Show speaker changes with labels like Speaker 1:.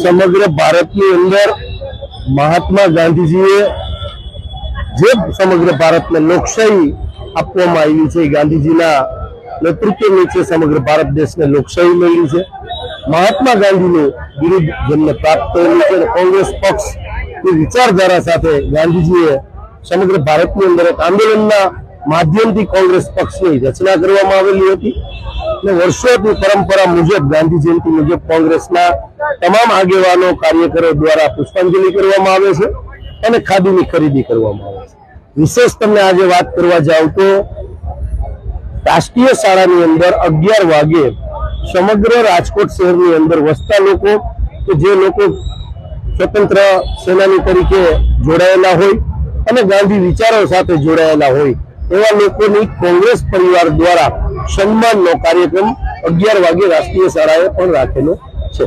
Speaker 1: સમગ્ર ભારતની અંદર મહાત્મા ગાંધીજીએ જે સમગ્ર ભારતને લોકશાહી આપવામાં આવી છે, ગાંધીજીના નેતૃત્વ નીચે સમગ્ર ભારત દેશને લોકશાહી મળી છે. મહાત્મા ગાંધીનું બિરુદ જેમને પ્રાપ્ત થયેલું છે. કોંગ્રેસ પક્ષની વિચારધારા સાથે ગાંધીજીએ સમગ્ર ભારતની અંદર એક આંદોલનના માધ્યમથી કોંગ્રેસ પક્ષની રચના કરવામાં આવેલી હતી અને વર્ષોથી પરંપરા મુજબ ગાંધી જયંતિ મુજબ કોંગ્રેસના તમામ આગેવાનો કાર્યકરો દ્વારા પુષ્પાંજલિ કરવામાં આવે છે અને ખાદીની ખરીદી કરવામાં આવે છે. વિશેષ તમને આજે વાત કરવા જાવ તો રાષ્ટ્રીય શાળાની અંદર 11 વાગે સમગ્ર રાજકોટ શહેરની અંદર વસતા લોકો કે જે લોકો સ્વતંત્ર સેનાની તરીકે જોડાયેલા હોય અને ગાંધી વિચારો સાથે જોડાયેલા હોય એવા લોકોની કોંગ્રેસ પરિવાર દ્વારા સન્માનનો કાર્યક્રમ 11 વાગે રાષ્ટ્રીય શાળાએ પણ રાખેલો છે.